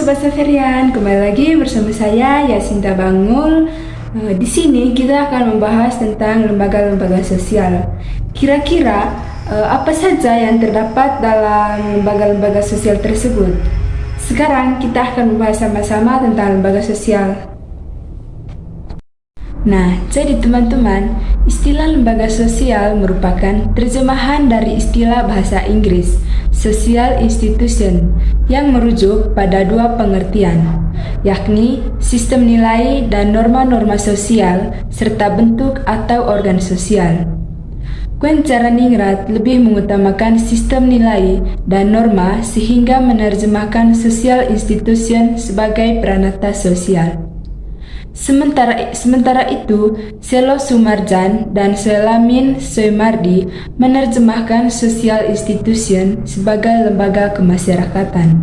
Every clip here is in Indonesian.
Sobat Severian, kembali lagi bersama saya Yasinta Bangul. Di sini kita akan membahas tentang lembaga-lembaga sosial. Kira-kira apa saja yang terdapat dalam lembaga-lembaga sosial tersebut? Sekarang kita akan membahas sama-sama tentang lembaga sosial. Nah, jadi teman-teman, istilah lembaga sosial merupakan terjemahan dari istilah bahasa Inggris, social institution, yang merujuk pada dua pengertian, yakni sistem nilai dan norma-norma sosial, serta bentuk atau organ sosial. Quencaraningrat lebih mengutamakan sistem nilai dan norma sehingga menerjemahkan social institution sebagai peranata sosial. Sementara itu, Selo Sumarjan dan Selamin Soemardi menerjemahkan social institution sebagai lembaga kemasyarakatan.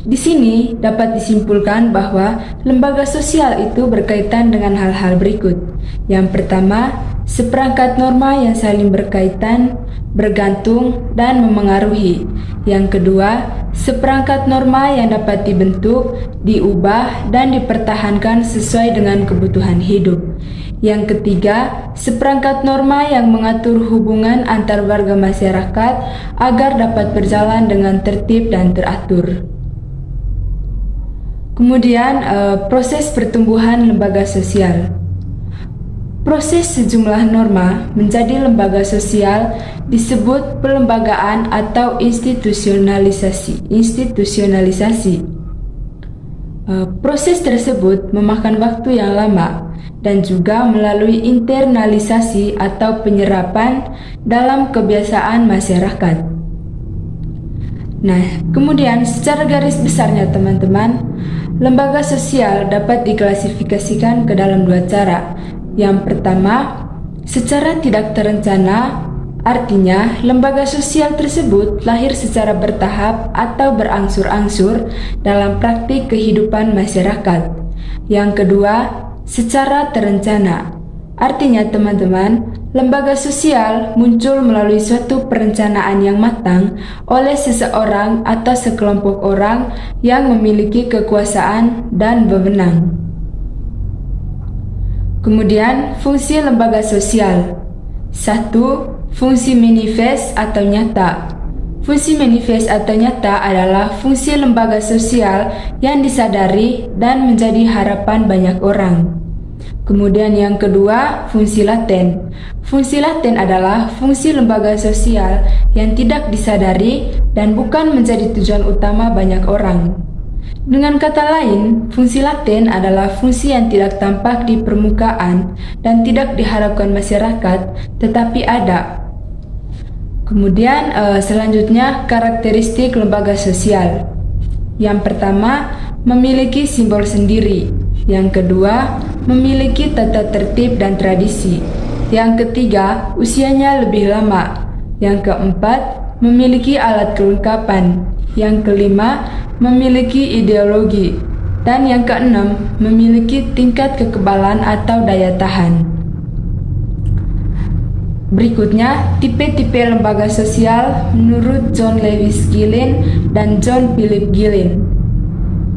Di sini dapat disimpulkan bahwa lembaga sosial itu berkaitan dengan hal-hal berikut. Yang pertama, seperangkat norma yang saling berkaitan, bergantung, dan memengaruhi. Yang kedua, seperangkat norma yang dapat dibentuk, diubah, dan dipertahankan sesuai dengan kebutuhan hidup. Yang ketiga, seperangkat norma yang mengatur hubungan antar warga masyarakat agar dapat berjalan dengan tertib dan teratur. Kemudian, proses pertumbuhan lembaga sosial. Proses sejumlah norma menjadi lembaga sosial disebut pelembagaan atau institusionalisasi. Proses tersebut memakan waktu yang lama dan juga melalui internalisasi atau penyerapan dalam kebiasaan masyarakat. Nah, kemudian secara garis besarnya teman-teman, lembaga sosial dapat diklasifikasikan ke dalam dua cara. Yang pertama, secara tidak terencana, artinya lembaga sosial tersebut lahir secara bertahap atau berangsur-angsur dalam praktik kehidupan masyarakat. Yang kedua, secara terencana, artinya teman-teman, lembaga sosial muncul melalui suatu perencanaan yang matang oleh seseorang atau sekelompok orang yang memiliki kekuasaan dan wewenang. Kemudian, fungsi lembaga sosial. 1. Fungsi manifest atau nyata. Fungsi manifest atau nyata adalah fungsi lembaga sosial yang disadari dan menjadi harapan banyak orang. Kemudian yang kedua, fungsi laten. Fungsi laten adalah fungsi lembaga sosial yang tidak disadari dan bukan menjadi tujuan utama banyak orang. Dengan kata lain, fungsi laten adalah fungsi yang tidak tampak di permukaan dan tidak diharapkan masyarakat, tetapi ada. Kemudian selanjutnya, karakteristik lembaga sosial. Yang pertama, memiliki simbol sendiri. Yang kedua, memiliki tata tertib dan tradisi. Yang ketiga, usianya lebih lama. Yang keempat, memiliki alat kelengkapan. Yang kelima, memiliki ideologi. Dan yang keenam, memiliki tingkat kekebalan atau daya tahan. Berikutnya, tipe-tipe lembaga sosial menurut John Lewis Gillen dan John Philip Gillen.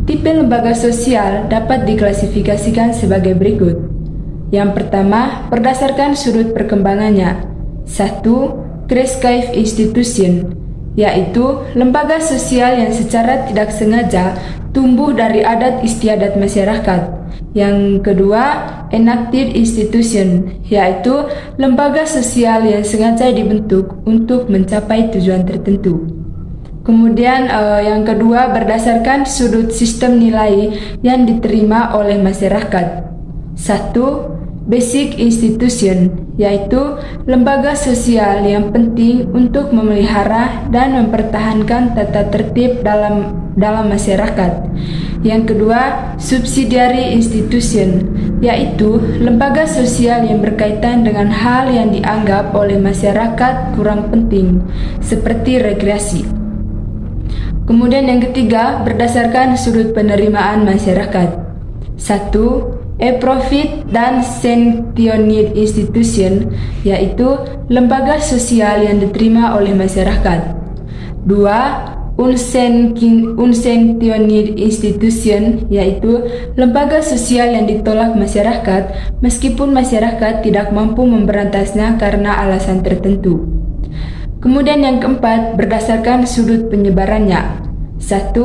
Tipe lembaga sosial dapat diklasifikasikan sebagai berikut. Yang pertama, berdasarkan sudut perkembangannya. 1. Kreskaif institution, yaitu lembaga sosial yang secara tidak sengaja tumbuh dari adat istiadat masyarakat. Yang kedua, enacted institution, yaitu lembaga sosial yang sengaja dibentuk untuk mencapai tujuan tertentu. Kemudian yang kedua, berdasarkan sudut sistem nilai yang diterima oleh masyarakat. 1. Basic institution, yaitu lembaga sosial yang penting untuk memelihara dan mempertahankan tata tertib dalam masyarakat. Yang kedua, subsidiary institution, yaitu lembaga sosial yang berkaitan dengan hal yang dianggap oleh masyarakat kurang penting, seperti rekreasi. Kemudian yang ketiga, berdasarkan sudut penerimaan masyarakat. 1. A-profit dan sentient institution, yaitu lembaga sosial yang diterima oleh masyarakat. 2. unsanctioned institution, yaitu lembaga sosial yang ditolak masyarakat meskipun masyarakat tidak mampu memberantasnya karena alasan tertentu. Kemudian yang keempat, berdasarkan sudut penyebarannya. 1.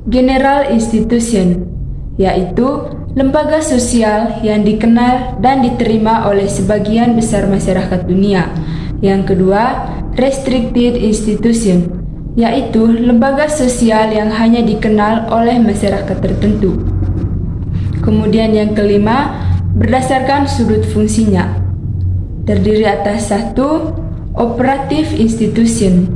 General institution, yaitu lembaga sosial yang dikenal dan diterima oleh sebagian besar masyarakat dunia. Yang kedua, restricted institution, yaitu lembaga sosial yang hanya dikenal oleh masyarakat tertentu. Kemudian yang kelima, berdasarkan sudut fungsinya. Terdiri atas 1. Operative institution,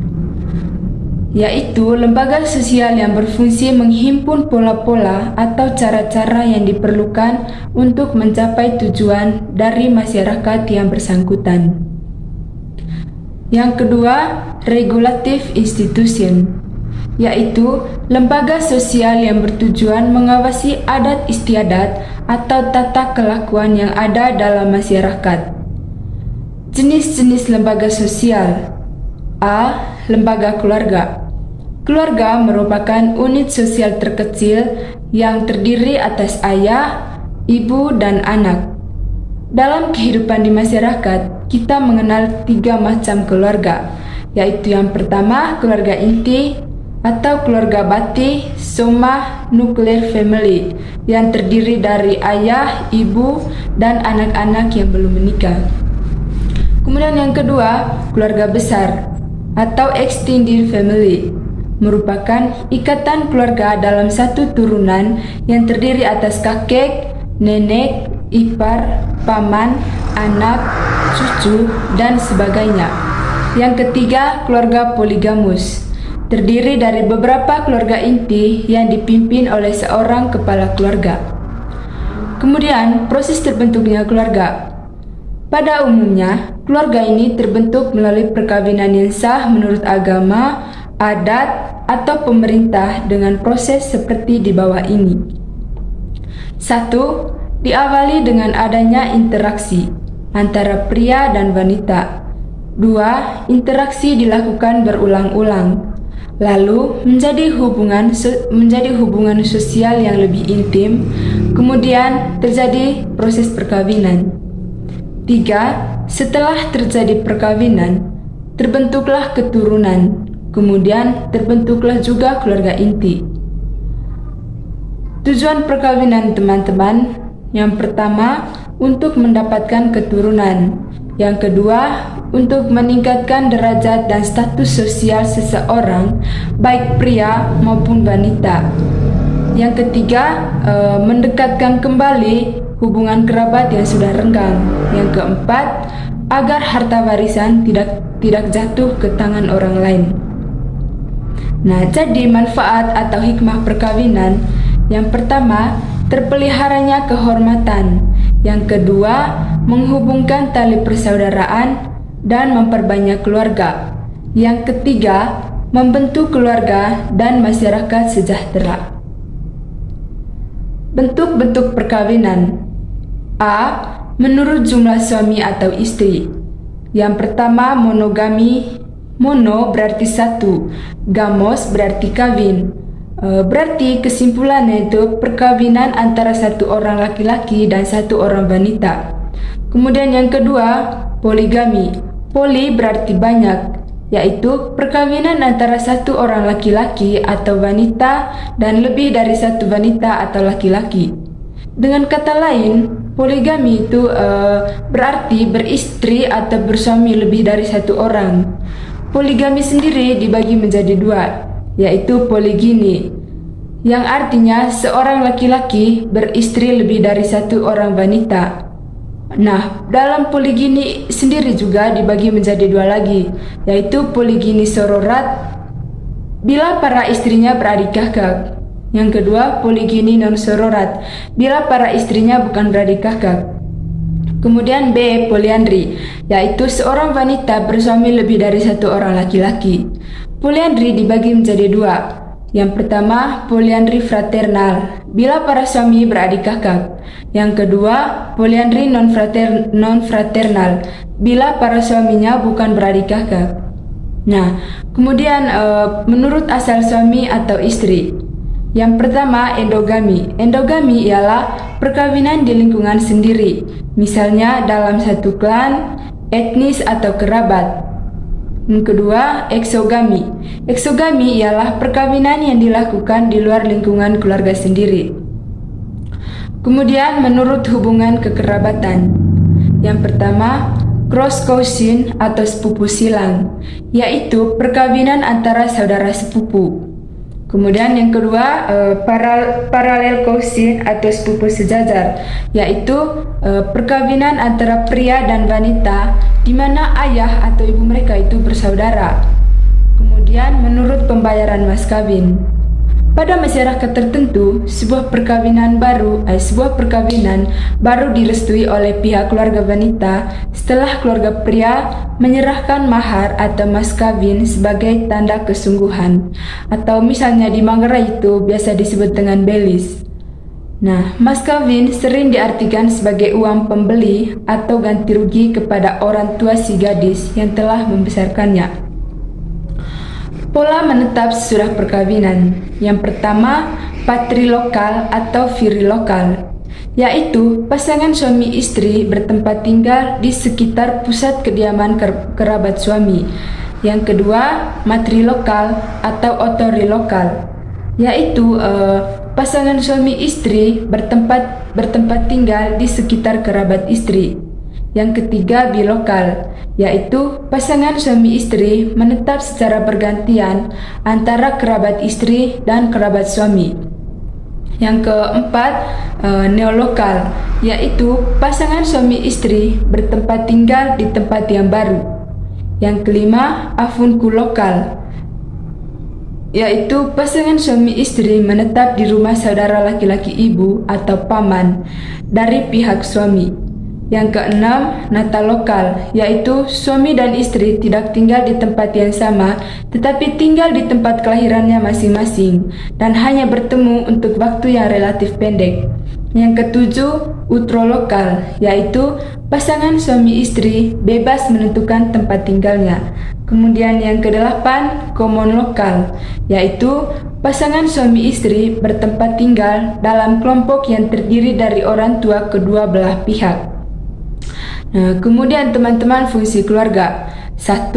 yaitu lembaga sosial yang berfungsi menghimpun pola-pola atau cara-cara yang diperlukan untuk mencapai tujuan dari masyarakat yang bersangkutan. Yang kedua, regulative institution, yaitu lembaga sosial yang bertujuan mengawasi adat istiadat atau tata kelakuan yang ada dalam masyarakat. Jenis-jenis lembaga sosial. A. Lembaga keluarga. Keluarga merupakan unit sosial terkecil yang terdiri atas ayah, ibu, dan anak. Dalam kehidupan di masyarakat, kita mengenal 3 macam keluarga, yaitu yang pertama, keluarga inti atau keluarga bati, soma, nuclear family, yang terdiri dari ayah, ibu, dan anak-anak yang belum menikah. Kemudian yang kedua, keluarga besar atau extended family, merupakan ikatan keluarga dalam satu turunan yang terdiri atas kakek, nenek, ipar, paman, anak, cucu, dan sebagainya. Yang ketiga, keluarga poligamus, terdiri dari beberapa keluarga inti yang dipimpin oleh seorang kepala keluarga. Kemudian, proses terbentuknya keluarga. Pada umumnya, keluarga ini terbentuk melalui perkawinan yang sah menurut agama, adat, atau pemerintah dengan proses seperti di bawah ini. 1. Diawali dengan adanya interaksi antara pria dan wanita. 2. Interaksi dilakukan berulang-ulang, lalu menjadi hubungan sosial yang lebih intim, kemudian terjadi proses perkawinan. 3. Setelah terjadi perkawinan, terbentuklah keturunan, kemudian terbentuklah juga keluarga inti. Tujuan perkawinan teman-teman, yang pertama untuk mendapatkan keturunan, yang kedua untuk meningkatkan derajat dan status sosial seseorang, baik pria maupun wanita. Yang ketiga, mendekatkan kembali hubungan kerabat yang sudah renggang. Yang keempat, agar harta warisan tidak jatuh ke tangan orang lain. Nah, jadi manfaat atau hikmah perkawinan, yang pertama, terpeliharanya kehormatan. Yang kedua, menghubungkan tali persaudaraan dan memperbanyak keluarga. Yang ketiga, membentuk keluarga dan masyarakat sejahtera. Bentuk-bentuk perkawinan. A. Menurut jumlah suami atau istri. Yang pertama, monogami. Mono berarti 1, gamos berarti kawin. Berarti kesimpulannya itu perkawinan antara 1 orang laki-laki dan 1 orang wanita. Kemudian yang kedua, poligami. Poli berarti banyak, yaitu perkawinan antara 1 orang laki-laki atau wanita dan lebih dari 1 wanita atau laki-laki. Dengan kata lain, poligami itu berarti beristri atau bersuami lebih dari 1 orang. Poligami sendiri dibagi menjadi 2, yaitu poligini, yang artinya seorang laki-laki beristri lebih dari 1 orang wanita. Nah, dalam poligini sendiri juga dibagi menjadi 2 lagi, yaitu poligini sororat bila para istrinya beradik kakak. Yang kedua, poligini non sororat bila para istrinya bukan beradik kakak. Kemudian B. Poliandri, yaitu seorang wanita bersuami lebih dari 1 orang laki-laki. Poliandri dibagi menjadi 2. Yang pertama, poliandri fraternal, bila para suami beradik kakak. Yang kedua, poliandri non fraternal, bila para suaminya bukan beradik kakak. Nah, kemudian menurut asal suami atau istri. Yang pertama, endogami. Endogami ialah perkawinan di lingkungan sendiri, misalnya dalam satu klan, etnis atau kerabat. Yang kedua, eksogami. Eksogami ialah perkawinan yang dilakukan di luar lingkungan keluarga sendiri. Kemudian menurut hubungan kekerabatan. Yang pertama, cross cousin atau sepupu silang, yaitu perkawinan antara saudara sepupu. Kemudian yang kedua, parallel cousin atau sepupu sejajar, yaitu perkawinan antara pria dan wanita di mana ayah atau ibu mereka itu bersaudara. Kemudian menurut pembayaran mas kawin. Pada masyarakat tertentu, sebuah perkawinan baru direstui oleh pihak keluarga wanita setelah keluarga pria menyerahkan mahar atau mas kawin sebagai tanda kesungguhan. Atau misalnya di Manggarai itu biasa disebut dengan belis. Nah, mas kawin sering diartikan sebagai uang pembeli atau ganti rugi kepada orang tua si gadis yang telah membesarkannya. Pola menetap sesudah perkawinan. Yang pertama, patrilokal atau virilokal, yaitu pasangan suami istri bertempat tinggal di sekitar pusat kediaman kerabat suami. Yang kedua, matrilokal atau otorilokal, yaitu pasangan suami istri bertempat tinggal di sekitar kerabat istri. Yang ketiga, bilokal, yaitu pasangan suami istri menetap secara bergantian antara kerabat istri dan kerabat suami. Yang keempat, neolokal, yaitu pasangan suami istri bertempat tinggal di tempat yang baru. Yang kelima, avunkulokal, yaitu pasangan suami istri menetap di rumah saudara laki-laki ibu atau paman dari pihak suami. Yang keenam, natalokal, yaitu suami dan istri tidak tinggal di tempat yang sama, tetapi tinggal di tempat kelahirannya masing-masing dan hanya bertemu untuk waktu yang relatif pendek. Yang ketujuh, utrolokal, yaitu pasangan suami istri bebas menentukan tempat tinggalnya. Kemudian yang kedelapan, common lokal, yaitu pasangan suami istri bertempat tinggal dalam kelompok yang terdiri dari orang tua kedua belah pihak. Nah, kemudian teman-teman fungsi keluarga. 1.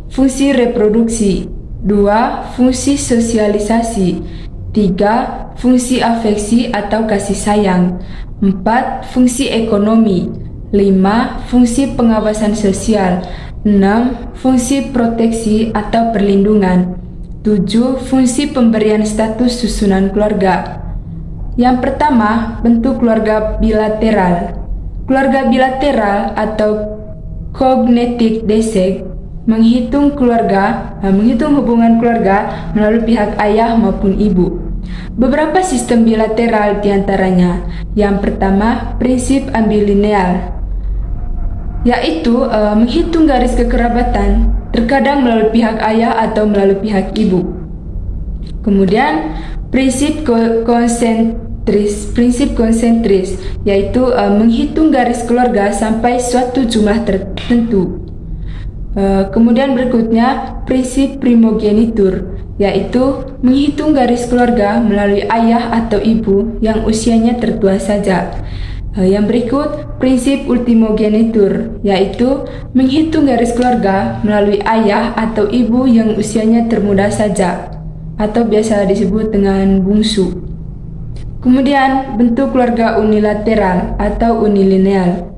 Fungsi reproduksi. 2. Fungsi sosialisasi. 3. Fungsi afeksi atau kasih sayang. 4. Fungsi ekonomi. 5. Fungsi pengawasan sosial. 6. Fungsi proteksi atau perlindungan. 7. Fungsi pemberian status susunan keluarga. Yang pertama, bentuk keluarga bilateral. Keluarga bilateral atau cognatic descent menghitung hubungan keluarga melalui pihak ayah maupun ibu. Beberapa sistem bilateral diantaranya. Yang pertama, prinsip ambilineal, yaitu menghitung garis kekerabatan terkadang melalui pihak ayah atau melalui pihak ibu. Kemudian prinsip konsentris, yaitu menghitung garis keluarga sampai suatu jumlah tertentu. Kemudian berikutnya prinsip primogenitur, yaitu menghitung garis keluarga melalui ayah atau ibu yang usianya tertua saja. Yang berikut prinsip ultimogenitur, yaitu menghitung garis keluarga melalui ayah atau ibu yang usianya termuda saja atau biasa disebut dengan bungsu. Kemudian bentuk keluarga unilateral atau unilineal.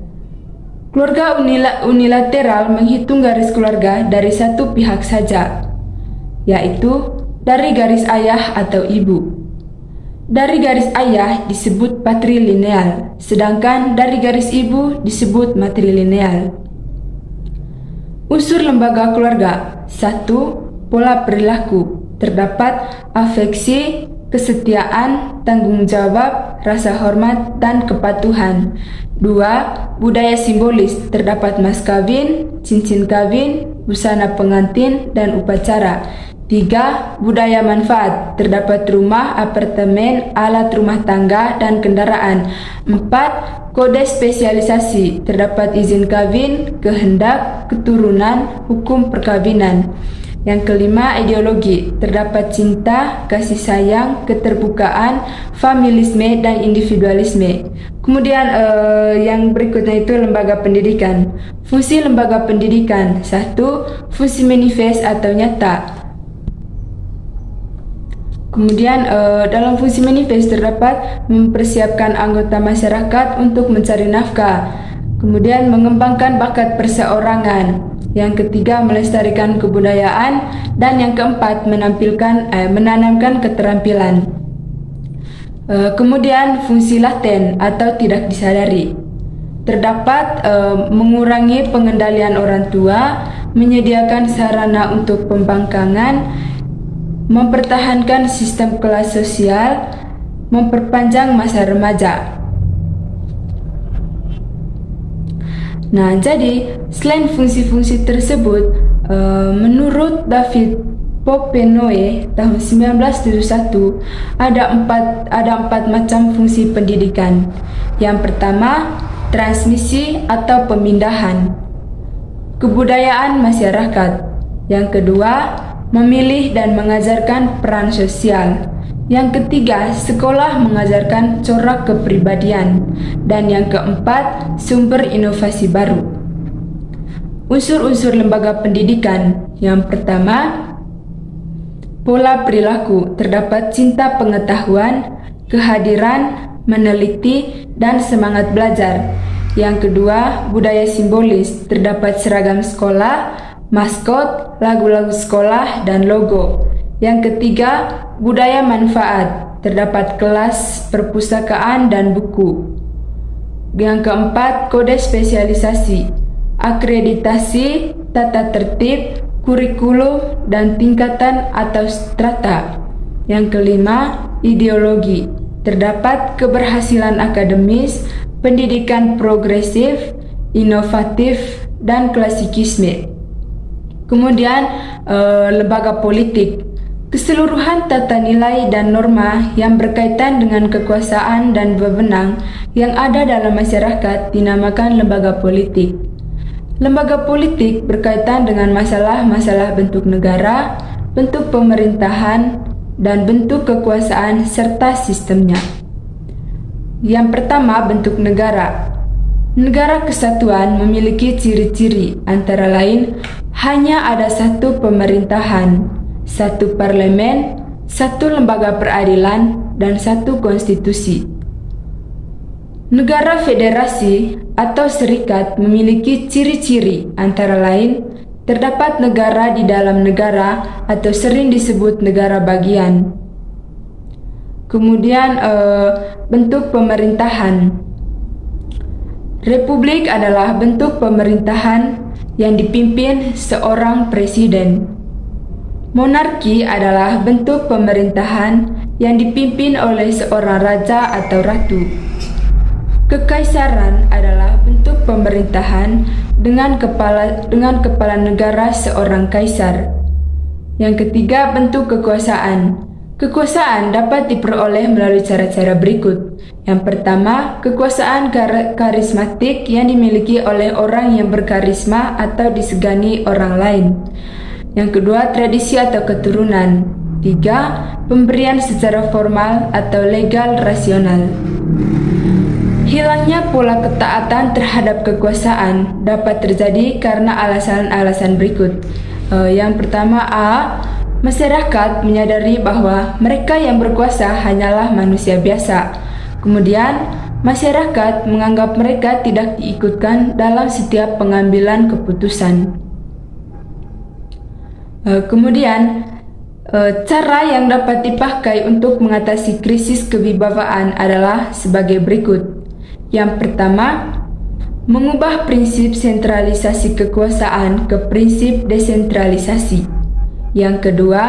Keluarga unilateral menghitung garis keluarga dari satu pihak saja, yaitu dari garis ayah atau ibu. Dari garis ayah disebut patrilineal, sedangkan dari garis ibu disebut matrilineal. Unsur lembaga keluarga. 1. Pola perilaku. Terdapat afeksi, kesetiaan, tanggung jawab, rasa hormat, dan kepatuhan. 2. Budaya simbolis. Terdapat mas kawin, cincin kawin, busana pengantin, dan upacara. 3. Budaya manfaat. Terdapat rumah, apartemen, alat rumah tangga, dan kendaraan. 4. Kode spesialisasi. Terdapat izin kawin, kehendak, keturunan, hukum perkawinan. Yang kelima, ideologi. Terdapat cinta, kasih sayang, keterbukaan, familisme, dan individualisme. Kemudian yang berikutnya itu lembaga pendidikan. Fungsi lembaga pendidikan. 1. Fungsi manifest atau nyata. Kemudian dalam fungsi manifest terdapat mempersiapkan anggota masyarakat untuk mencari nafkah. Kemudian mengembangkan bakat perseorangan. Yang ketiga, melestarikan kebudayaan. Dan yang keempat, menanamkan keterampilan. Kemudian fungsi laten atau tidak disadari. Terdapat mengurangi pengendalian orang tua, menyediakan sarana untuk pembangkangan, mempertahankan sistem kelas sosial, memperpanjang masa remaja. Nah, jadi selain fungsi-fungsi tersebut, menurut David Popenoe tahun 1971 ada empat macam fungsi pendidikan. Yang pertama, transmisi atau pemindahan, kebudayaan masyarakat. Yang kedua, memilih dan mengajarkan peran sosial. Yang ketiga, sekolah mengajarkan corak kepribadian. Dan yang keempat, sumber inovasi baru. Unsur-unsur lembaga pendidikan. Yang pertama, pola perilaku. Terdapat cinta pengetahuan, kehadiran, meneliti, dan semangat belajar. Yang kedua, budaya simbolis. Terdapat seragam sekolah, maskot, lagu-lagu sekolah, dan logo. Yang ketiga, budaya manfaat. Terdapat kelas, perpustakaan, dan buku. Yang keempat, kode spesialisasi, akreditasi, tata tertib, kurikulum, dan tingkatan atau strata. Yang kelima, ideologi. Terdapat keberhasilan akademis, pendidikan progresif, inovatif, dan klasikisme. Kemudian, lembaga politik. Keseluruhan tata nilai dan norma yang berkaitan dengan kekuasaan dan wewenang yang ada dalam masyarakat dinamakan lembaga politik. Lembaga politik berkaitan dengan masalah-masalah bentuk negara, bentuk pemerintahan, dan bentuk kekuasaan serta sistemnya. Yang pertama, bentuk negara. Negara kesatuan memiliki ciri-ciri, antara lain hanya ada satu pemerintahan, satu parlemen, satu lembaga peradilan, dan satu konstitusi. Negara federasi atau serikat memiliki ciri-ciri, antara lain terdapat negara di dalam negara atau sering disebut negara bagian. Kemudian bentuk pemerintahan. Republik adalah bentuk pemerintahan yang dipimpin seorang presiden. Monarki adalah bentuk pemerintahan yang dipimpin oleh seorang raja atau ratu. Kekaisaran adalah bentuk pemerintahan dengan kepala negara seorang kaisar. Yang ketiga, bentuk kekuasaan. Kekuasaan dapat diperoleh melalui cara-cara berikut. Yang pertama, kekuasaan karismatik yang dimiliki oleh orang yang berkarisma atau disegani orang lain. Yang kedua, tradisi atau keturunan. 3. Pemberian secara formal atau legal rasional. Hilangnya pola ketaatan terhadap kekuasaan dapat terjadi karena alasan-alasan berikut. Yang pertama, A. Masyarakat menyadari bahwa mereka yang berkuasa hanyalah manusia biasa. Kemudian, masyarakat menganggap mereka tidak diikutkan dalam setiap pengambilan keputusan. Kemudian, cara yang dapat dipakai untuk mengatasi krisis kewibawaan adalah sebagai berikut. Yang pertama, mengubah prinsip sentralisasi kekuasaan ke prinsip desentralisasi. Yang kedua,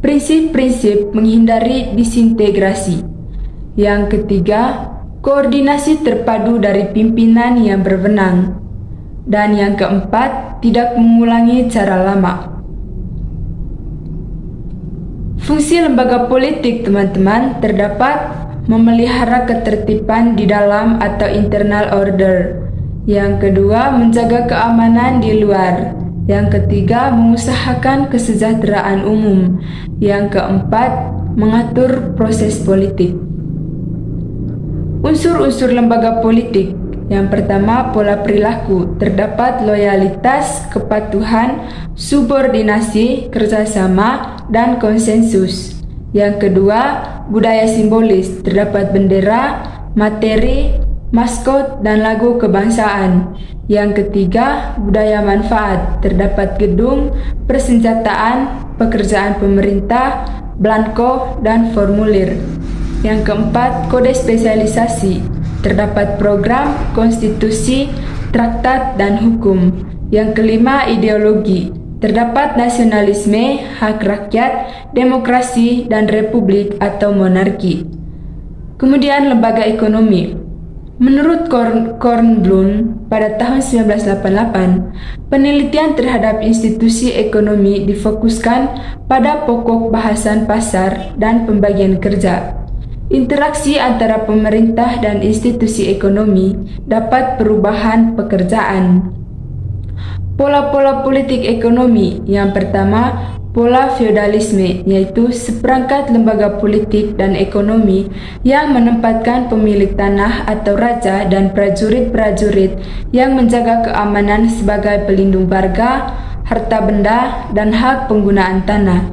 prinsip-prinsip menghindari disintegrasi. Yang ketiga, koordinasi terpadu dari pimpinan yang berwenang. Dan yang keempat, tidak mengulangi cara lama. Fungsi lembaga politik, teman-teman, terdapat memelihara ketertiban di dalam atau internal order. Yang kedua, menjaga keamanan di luar. Yang ketiga, mengusahakan kesejahteraan umum. Yang keempat, mengatur proses politik. Unsur-unsur lembaga politik. Yang pertama, pola perilaku. Terdapat loyalitas, kepatuhan, subordinasi, kerjasama, dan konsensus. Yang kedua, budaya simbolis. Terdapat bendera, materi, maskot, dan lagu kebangsaan. Yang ketiga, budaya manfaat. Terdapat gedung, persenjataan, pekerjaan pemerintah, blanko, dan formulir. Yang keempat, kode spesialisasi. Terdapat program, konstitusi, traktat, dan hukum. Yang kelima, ideologi. Terdapat nasionalisme, hak rakyat, demokrasi, dan republik atau monarki. Kemudian lembaga ekonomi. Menurut Kornblum pada tahun 1988, penelitian terhadap institusi ekonomi difokuskan pada pokok bahasan pasar dan pembagian kerja. Interaksi antara pemerintah dan institusi ekonomi dapat perubahan pekerjaan. Pola-pola politik ekonomi. Yang pertama, pola feodalisme, yaitu seperangkat lembaga politik dan ekonomi yang menempatkan pemilik tanah atau raja dan prajurit-prajurit yang menjaga keamanan sebagai pelindung warga, harta benda, dan hak penggunaan tanah.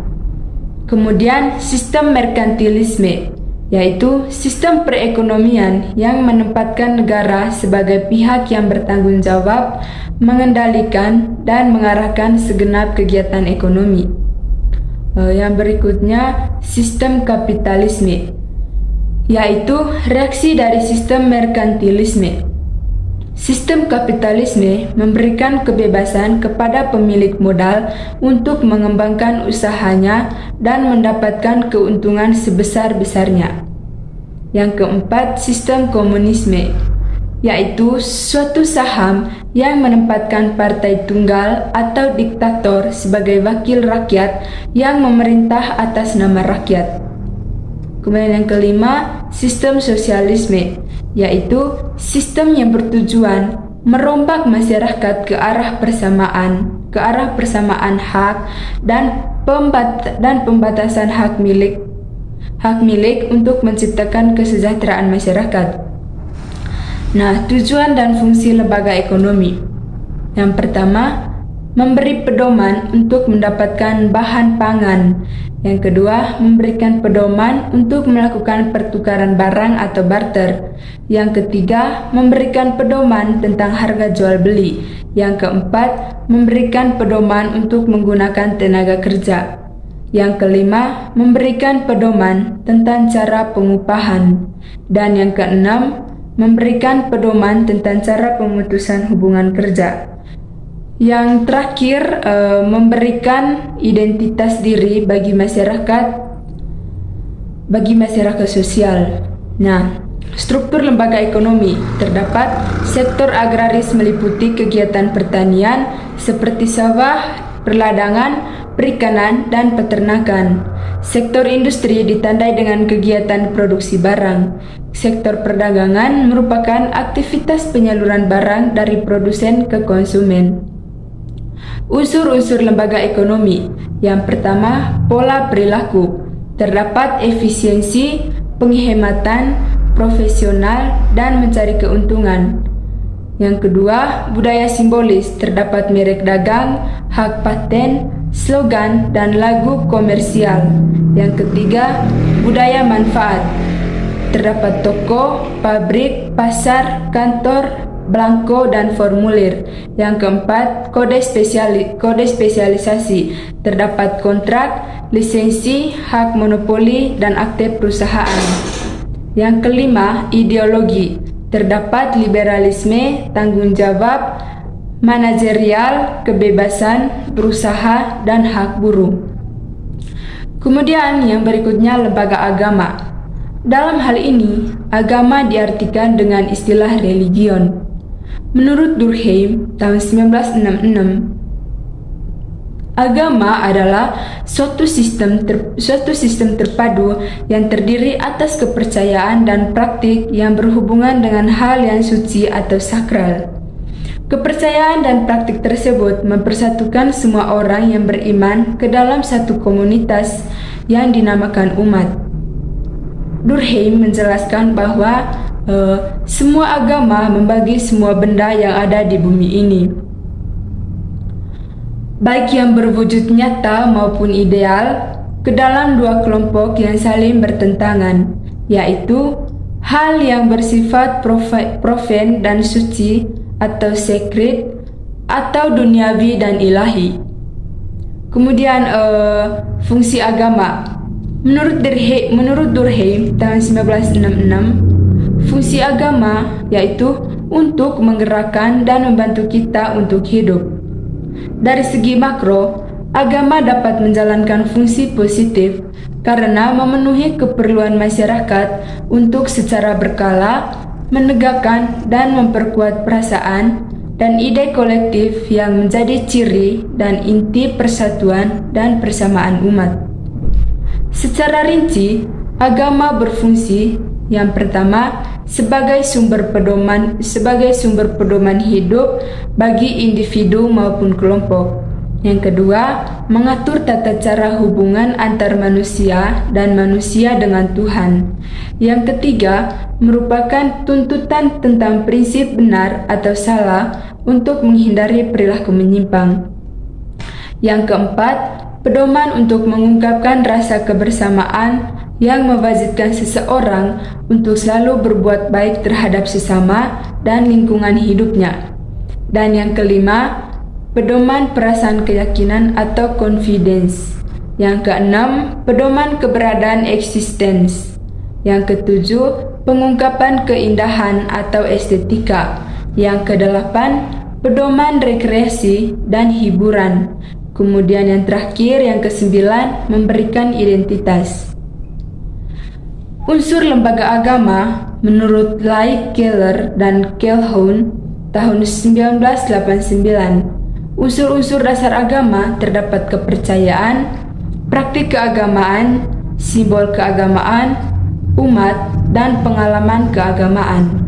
Kemudian, sistem merkantilisme, yaitu sistem perekonomian yang menempatkan negara sebagai pihak yang bertanggung jawab, mengendalikan, dan mengarahkan segenap kegiatan ekonomi. Yang berikutnya, sistem kapitalisme, yaitu reaksi dari sistem merkantilisme. Sistem kapitalisme memberikan kebebasan kepada pemilik modal untuk mengembangkan usahanya dan mendapatkan keuntungan sebesar-besarnya. Yang keempat, sistem komunisme, yaitu suatu saham yang menempatkan partai tunggal atau diktator sebagai wakil rakyat yang memerintah atas nama rakyat. Kemudian yang kelima, sistem sosialisme, yaitu sistem yang bertujuan merombak masyarakat ke arah persamaan hak dan pembatasan hak milik untuk menciptakan kesejahteraan masyarakat. Nah, tujuan dan fungsi lembaga ekonomi. Yang pertama, memberi pedoman untuk mendapatkan bahan pangan. Yang kedua, memberikan pedoman untuk melakukan pertukaran barang atau barter. Yang ketiga, memberikan pedoman tentang harga jual beli. Yang keempat, memberikan pedoman untuk menggunakan tenaga kerja. Yang kelima, memberikan pedoman tentang cara pengupahan. Dan yang keenam, memberikan pedoman tentang cara pemutusan hubungan kerja. Yang terakhir, memberikan identitas diri bagi masyarakat sosial. Nah, struktur lembaga ekonomi. Terdapat sektor agraris meliputi kegiatan pertanian seperti sawah, perladangan, perikanan, dan peternakan. Sektor industri ditandai dengan kegiatan produksi barang. Sektor perdagangan merupakan aktivitas penyaluran barang dari produsen ke konsumen. Unsur-unsur lembaga ekonomi. Yang pertama, pola perilaku. Terdapat efisiensi, penghematan, profesional, dan mencari keuntungan. Yang kedua, budaya simbolis. Terdapat merek dagang, hak paten, slogan, dan lagu komersial. Yang ketiga, budaya manfaat. Terdapat toko, pabrik, pasar, kantor, blanko, dan formulir. Yang keempat, kode spesialisasi. Terdapat kontrak, lisensi, hak monopoli, dan akte perusahaan. Yang kelima, ideologi. Terdapat liberalisme, tanggung jawab, manajerial, kebebasan berusaha, dan hak buruh. Kemudian yang berikutnya, lembaga agama. Dalam hal ini, agama diartikan dengan istilah religion. Menurut Durkheim tahun 1966, agama adalah suatu sistem terpadu yang terdiri atas kepercayaan dan praktik yang berhubungan dengan hal yang suci atau sakral. Kepercayaan dan praktik tersebut mempersatukan semua orang yang beriman ke dalam satu komunitas yang dinamakan umat. Durkheim menjelaskan bahwa semua agama membagi semua benda yang ada di bumi ini, baik yang berwujud nyata maupun ideal, ke dalam dua kelompok yang saling bertentangan, yaitu hal yang bersifat profan dan suci atau sacred, atau duniawi dan ilahi. Kemudian fungsi agama. Menurut Durkheim tahun 1966, fungsi agama yaitu untuk menggerakkan dan membantu kita untuk hidup. Dari segi makro, agama dapat menjalankan fungsi positif karena memenuhi keperluan masyarakat untuk secara berkala menegakkan dan memperkuat perasaan dan ide kolektif yang menjadi ciri dan inti persatuan dan persamaan umat. Secara rinci, agama berfungsi yang pertama sebagai sumber pedoman hidup bagi individu maupun kelompok. Yang kedua, mengatur tata cara hubungan antar manusia dan manusia dengan Tuhan. Yang ketiga, merupakan tuntutan tentang prinsip benar atau salah untuk menghindari perilaku menyimpang. Yang keempat, pedoman untuk mengungkapkan rasa kebersamaan yang mewajibkan seseorang untuk selalu berbuat baik terhadap sesama dan lingkungan hidupnya. Dan yang kelima, pedoman perasaan keyakinan atau confidence. Yang keenam, pedoman keberadaan existence. Yang ketujuh, pengungkapan keindahan atau estetika. Yang kedelapan, pedoman rekreasi dan hiburan. Kemudian yang terakhir, yang kesembilan, memberikan identitas. Unsur lembaga agama menurut Leigh Keller dan Calhoun tahun 1989. Unsur-unsur dasar agama terdapat kepercayaan, praktik keagamaan, simbol keagamaan, umat, dan pengalaman keagamaan.